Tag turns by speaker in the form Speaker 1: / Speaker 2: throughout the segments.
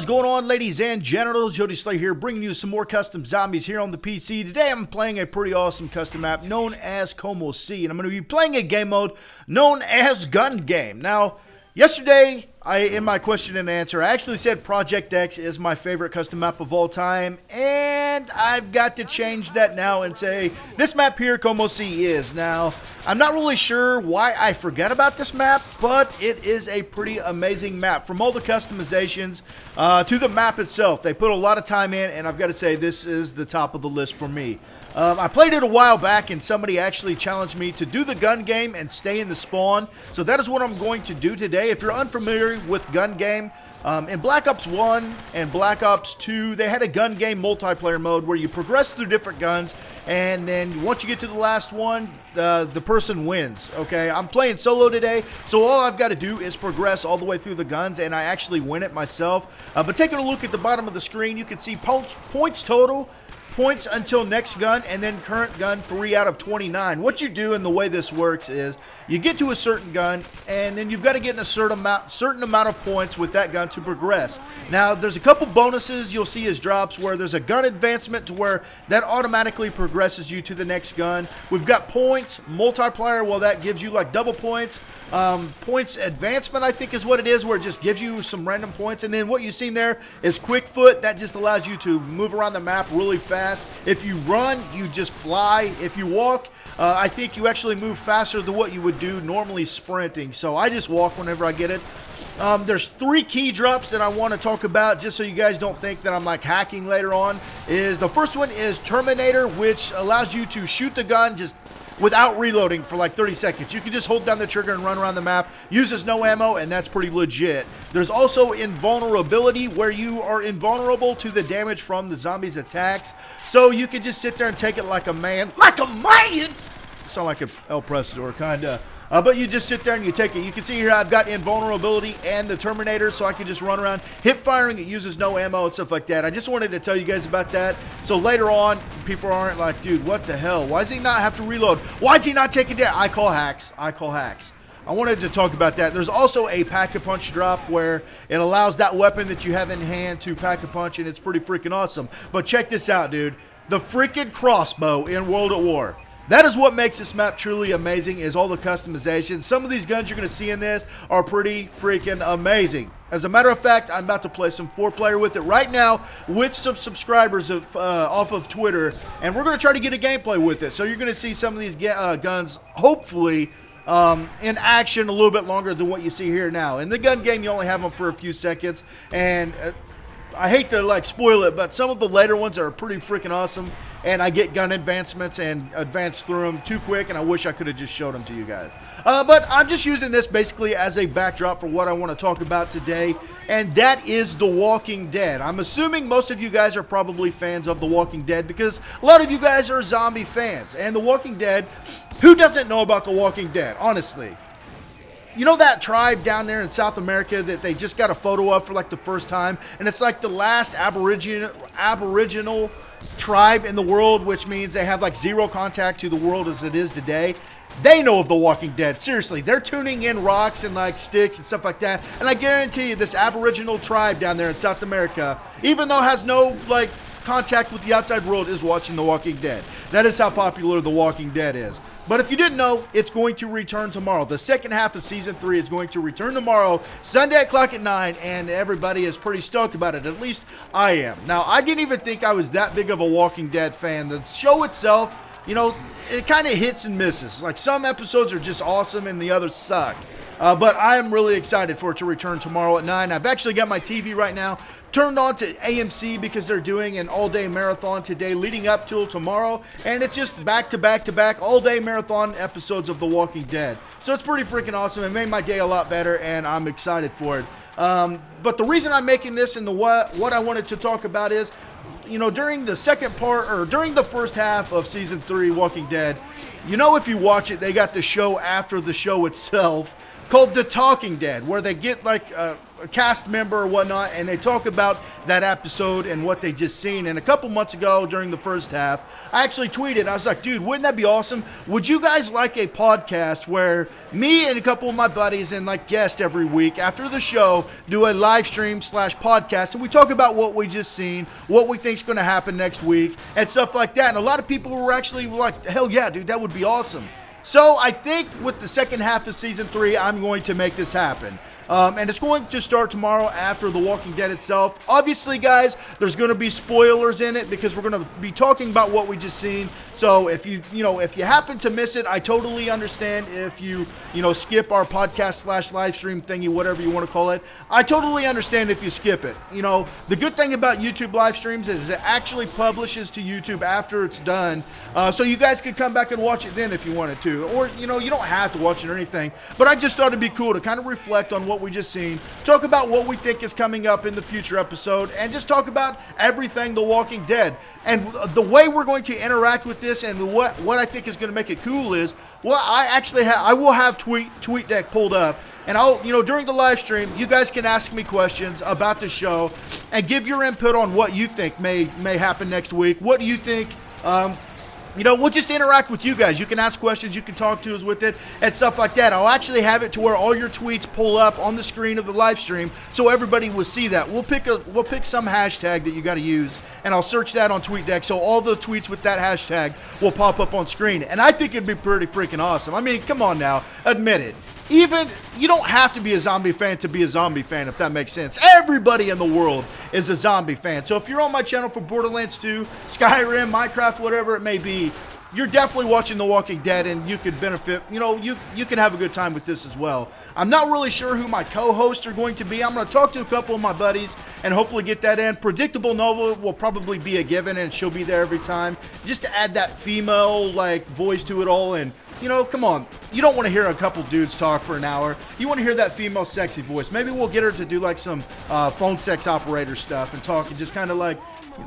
Speaker 1: going on, ladies and genitals? YOTESLAYA here, bringing you some more custom zombies here on the PC. Today I'm playing a pretty awesome custom map known as COMOSEA, and I'm going to be playing a game mode known as Gun Game. Now, yesterday, in my question and answer, I actually said Project X is my favorite custom map of all time, and I've got to change that now and say this map here, COMOSEA, is. Now, I'm not really sure why I forgot about this map, but it is a pretty amazing map. From all the customizations to the map itself, they put a lot of time in, and I've got to say this is the top of the list for me. I played it a while back, and somebody actually challenged me to do the gun game and stay in the spawn. So that is what I'm going to do today. If you're unfamiliar with gun game, in Black Ops 1 and Black Ops 2, they had a gun game multiplayer mode where you progress through different guns, and then once you get to the last one, the person wins. Okay, I'm playing solo today, so all I've got to do is progress all the way through the guns, and I actually win it myself. But taking a look at the bottom of the screen, you can see points total, points until next gun, and then current gun 3 out of 29. What you do and the way this works is you get to a certain gun, and then you've got to get in a certain amount of points with that gun to progress. Now, there's a couple bonuses you'll see as drops where there's a gun advancement to where that automatically progresses you to the next gun. We've got points multiplier, well, that gives you like double points. Points advancement, I think is what it is, where it just gives you some random points. And then what you've seen there is quick foot. That just allows you to move around the map really fast. If you run, you just fly. If you walk, I think you actually move faster than what you would do normally sprinting. So I just walk whenever I get it. There's 3 key drops that I want to talk about, just so you guys don't think that I'm like hacking later on. The first one is Terminator, which allows you to shoot the gun just without reloading for like 30 seconds. You can just hold down the trigger and run around the map. Uses no ammo, and that's pretty legit. There's also invulnerability, where you are invulnerable to the damage from the zombies' attacks. So you can just sit there and take it like a man. Like a man! Sound like a El Prestador, kinda. But you just sit there and you take it. You can see here I've got invulnerability and the Terminator, so I can just run around. Hip firing, it uses no ammo and stuff like that. I just wanted to tell you guys about that, so later on, people aren't like, dude, what the hell? Why does he not have to reload? Why is he not taking that? I call hacks. I call hacks. I wanted to talk about that. There's also a pack-a-punch drop where it allows that weapon that you have in hand to pack-a-punch, and it's pretty freaking awesome. But check this out, dude. The freaking crossbow in World at War. That is what makes this map truly amazing, is all the customization. Some of these guns you're going to see in this are pretty freaking amazing. As a matter of fact, I'm about to play some 4-player with it right now with some subscribers off of Twitter, and we're going to try to get a gameplay with it. So you're going to see some of these guns, hopefully, in action a little bit longer than what you see here now. In the gun game, you only have them for a few seconds, and I hate to like spoil it, but some of the later ones are pretty freaking awesome, and I get gun advancements and advance through them too quick, and I wish I could have just showed them to you guys. But I'm just using this basically as a backdrop for what I want to talk about today, and that is The Walking Dead. I'm assuming most of you guys are probably fans of The Walking Dead, because a lot of you guys are zombie fans, and The Walking Dead, who doesn't know about The Walking Dead, honestly? You know that tribe down there in South America that they just got a photo of for like the first time, and it's like the last aboriginal tribe in the world, which means they have like zero contact to the world as it is today. They know of The Walking Dead. Seriously, they're tuning in rocks and like sticks and stuff like that, and I guarantee you this aboriginal tribe down there in South America, even though it has no like contact with the outside world, is watching The Walking Dead. That is how popular The Walking Dead is. But if you didn't know, it's going to return tomorrow. The second half of Season 3 is going to return tomorrow, Sunday at 9, and everybody is pretty stoked about it. At least I am. Now, I didn't even think I was that big of a Walking Dead fan. The show itself, you know, it kind of hits and misses. Like, some episodes are just awesome and the others suck. But I am really excited for it to return tomorrow at 9. I've actually got my TV right now turned on to AMC because they're doing an all-day marathon today leading up till tomorrow. And it's just back-to-back all-day marathon episodes of The Walking Dead. So it's pretty freaking awesome. It made my day a lot better, and I'm excited for it. But the reason I'm making this and what I wanted to talk about is, you know, during the second part, or during the first half of Season 3 Walking Dead, you know, if you watch it, they got the show after the show itself called The Talking Dead, where they get like cast member or whatnot, and they talk about that episode and what they just seen. And a couple months ago during the first half, I actually tweeted, I was like, dude, wouldn't that be awesome? Would you guys like a podcast where me and a couple of my buddies and like guests every week after the show do a live stream / podcast, and we talk about what we just seen, what we think's going to happen next week, and stuff like that. And a lot of people were actually like, hell yeah, dude, that would be awesome. So I think with the second half of season 3, I'm going to make this happen. And it's going to start tomorrow after The Walking Dead itself. Obviously, guys, there's going to be spoilers in it because we're going to be talking about what we just seen. So if you happen to miss it, I totally understand if you skip our podcast / live stream thingy, whatever you want to call it. I totally understand if you skip it. The good thing about YouTube live streams is it actually publishes to YouTube after it's done. So you guys could come back and watch it then if you wanted to. Or, you don't have to watch it or anything. But I just thought it'd be cool to kind of reflect on what we just seen, talk about what we think is coming up in the future episode, and just talk about everything The Walking Dead. And the way we're going to interact with this and what I think is going to make it cool is, well, I will have TweetDeck pulled up, and I'll, during the live stream, you guys can ask me questions about the show and give your input on what you think may happen next week. What do you think? We'll just interact with you guys. You can ask questions, you can talk to us with it, and stuff like that. I'll actually have it to where all your tweets pull up on the screen of the live stream, so everybody will see that. We'll pick some hashtag that you got to use, and I'll search that on TweetDeck, so all the tweets with that hashtag will pop up on screen. And I think it'd be pretty freaking awesome. I mean, come on now, admit it. Even, you don't have to be a zombie fan to be a zombie fan, if that makes sense. Everybody in the world is a zombie fan. So if you're on my channel for Borderlands 2, Skyrim, Minecraft, whatever it may be, you're definitely watching The Walking Dead, and you could benefit, you can have a good time with this as well. I'm not really sure who my co-hosts are going to be. I'm going to talk to a couple of my buddies and hopefully get that in. Predictable Nova will probably be a given, and she'll be there every time, just to add that female, voice to it all. And, come on. You don't want to hear a couple dudes talk for an hour. You want to hear that female sexy voice. Maybe we'll get her to do, some phone sex operator stuff and talk and just kind of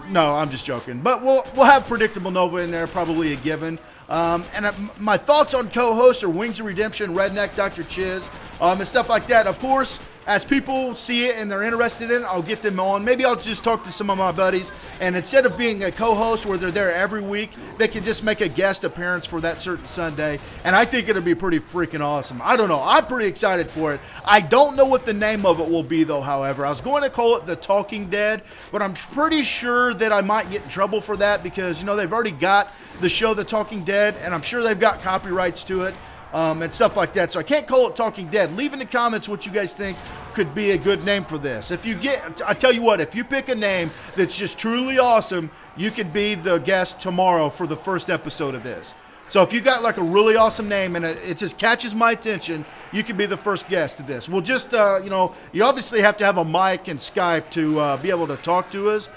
Speaker 1: no, I'm just joking. But we'll have Predictable Nova in there, probably a given. And my thoughts on co-hosts are Wings of Redemption, Redneck, Dr. Chiz, and stuff like that. Of course, as people see it and they're interested in it, I'll get them on. Maybe I'll just talk to some of my buddies, and instead of being a co-host where they're there every week, they can just make a guest appearance for that certain Sunday, and I think it'll be pretty freaking awesome. I don't know. I'm pretty excited for it. I don't know what the name of it will be, though, however. I was going to call it The Talking Dead, but I'm pretty sure that I might get in trouble for that because, they've already got the show The Talking Dead, and I'm sure they've got copyrights to it. And stuff like that. So I can't call it Talking Dead. Leave in the comments what you guys think could be a good name for this. I tell you what, if you pick a name that's just truly awesome, you could be the guest tomorrow for the first episode of this. So if you got a really awesome name and it just catches my attention, you can be the first guest to this. We'll just, you obviously have to have a mic and Skype to be able to talk to us.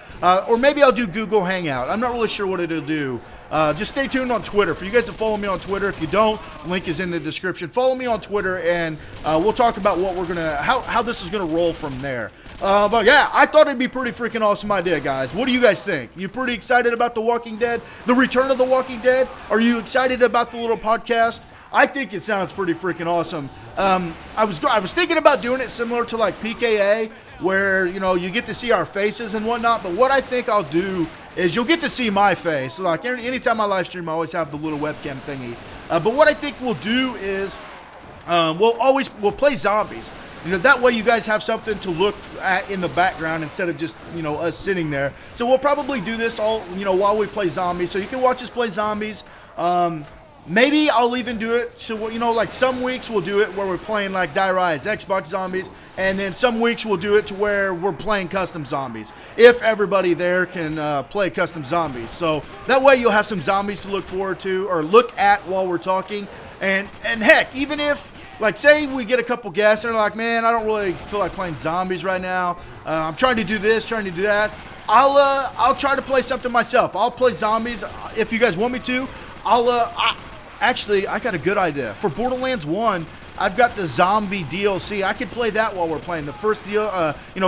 Speaker 1: Or maybe I'll do Google Hangout. I'm not really sure what it'll do. Just stay tuned on Twitter. For you guys to follow me on Twitter. If you don't, link is in the description. Follow me on Twitter, and we'll talk about what we're gonna, how this is gonna roll from there. But yeah, I thought it'd be pretty freaking awesome idea, guys. What do you guys think? You pretty excited about The Walking Dead? The return of The Walking Dead? Are you excited about the little podcast? I think it sounds pretty freaking awesome. I was thinking about doing it similar to PKA, where you get to see our faces and whatnot. But what I think I'll do is you'll get to see my face. So anytime I live stream, I always have the little webcam thingy. But what I think we'll do is we'll play zombies. That way you guys have something to look at in the background instead of just, us sitting there. So we'll probably do this all, while we play zombies. So you can watch us play zombies. Maybe I'll even do it to, some weeks we'll do it where we're playing Die Rise, Xbox zombies, and then some weeks we'll do it to where we're playing custom zombies, if everybody there can play custom zombies. So that way you'll have some zombies to look forward to or look at while we're talking. And heck, even if, say we get a couple guests and they're like, man, I don't really feel like playing zombies right now. I'm trying to do this, trying to do that. I'll try to play something myself. I'll play zombies if you guys want me to. Actually, I got a good idea. For Borderlands 1, I've got the zombie DLC. I could play that while we're playing the first deal,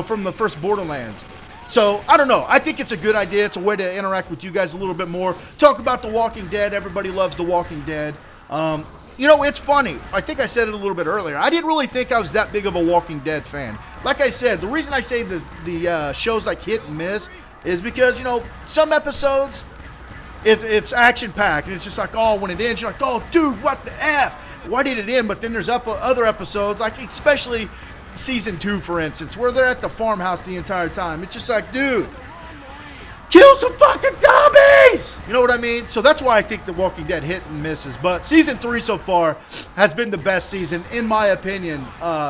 Speaker 1: from the first Borderlands. So, I don't know. I think it's a good idea. It's a way to interact with you guys a little bit more. Talk about The Walking Dead. Everybody loves The Walking Dead. You know, it's funny. I think I said it a little bit earlier. I didn't really think I was that big of a Walking Dead fan. Like I said, the reason I say the shows like hit and miss is because, you know, some episodes, it's action-packed. And it's just like, oh, when it ends, you're like, oh, dude, what the F? Why did it end? But then there's other episodes, like especially season 2, for instance, where they're at the farmhouse the entire time. It's just like, dude, kill some fucking zombies! You know what I mean? So that's why I think The Walking Dead hit and misses. But season 3 so far has been the best season, in my opinion.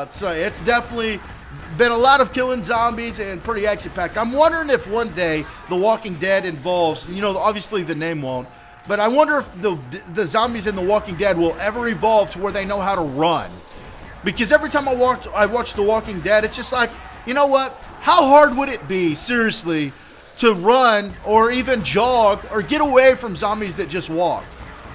Speaker 1: So it's definitely been a lot of killing zombies and pretty action-packed. I'm wondering if one day The Walking Dead involves, you know, obviously the name won't, but I wonder if the zombies in The Walking Dead will ever evolve to where they know how to run. Because every time I watch The Walking Dead, it's just like, you know what? How hard would it be, seriously, to run or even jog or get away from zombies that just walk?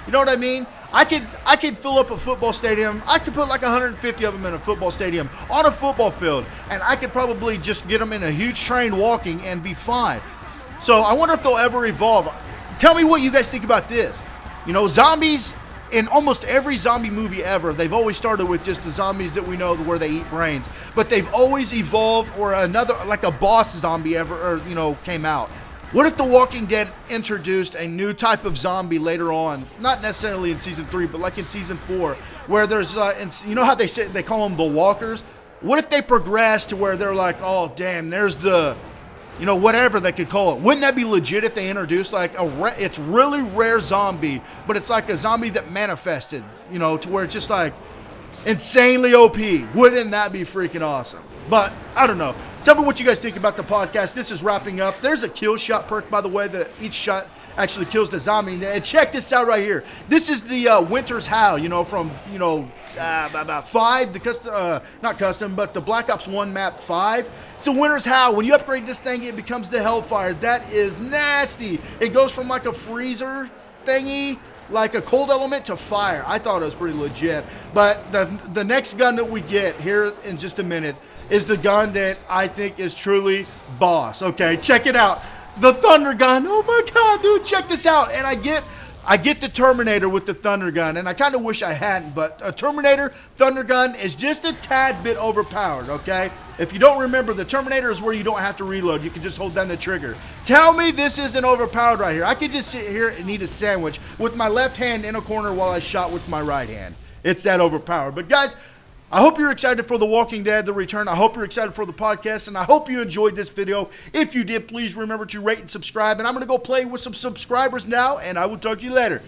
Speaker 1: You know what I mean? I could fill up a football stadium. I could put like 150 of them in a football stadium on a football field, and I could probably just get them in a huge train walking and be fine. So I wonder if they'll ever evolve. Tell me what you guys think about this. You know, zombies, in almost every zombie movie ever, they've always started with just the zombies that we know where they eat brains. But they've always evolved, or another, like a boss zombie ever, or, you know, came out. What if The Walking Dead introduced a new type of zombie later on? Not necessarily in season 3, but like in season 4, where there's, you know how they call them the walkers? What if they progress to where they're like, oh, damn, there's the, you know, whatever they could call it. Wouldn't that be legit if they introduced like it's really rare zombie, but it's like a zombie that manifested, you know, to where it's just like insanely OP. Wouldn't that be freaking awesome? But I don't know. Tell me what you guys think about the podcast. This is wrapping up. There's a kill shot perk, by the way, that each shot actually kills the zombie. And check this out right here. This is the Winter's Howl, you know, from, you know, about 5, the custom, not custom, but the Black Ops 1 map 5. It's a Winter's Howl. When you upgrade this thing, it becomes the Hellfire. That is nasty. It goes from like a freezer thingy, like a cold element, to fire. I thought it was pretty legit. But the next gun that we get here in just a minute is the gun that I think is truly boss. Okay, check it out. The Thunder Gun. Oh my God, dude, check this out. And I get the Terminator with the Thunder Gun, and I kind of wish I hadn't, but a Terminator Thunder Gun is just a tad bit overpowered, okay? If you don't remember, the Terminator is where you don't have to reload. You can just hold down the trigger. Tell me this isn't overpowered right here. I could just sit here and eat a sandwich with my left hand in a corner while I shot with my right hand. It's that overpowered. But guys, I hope you're excited for The Walking Dead, the return. I hope you're excited for the podcast, and I hope you enjoyed this video. If you did, please remember to rate and subscribe, and I'm going to go play with some subscribers now, and I will talk to you later.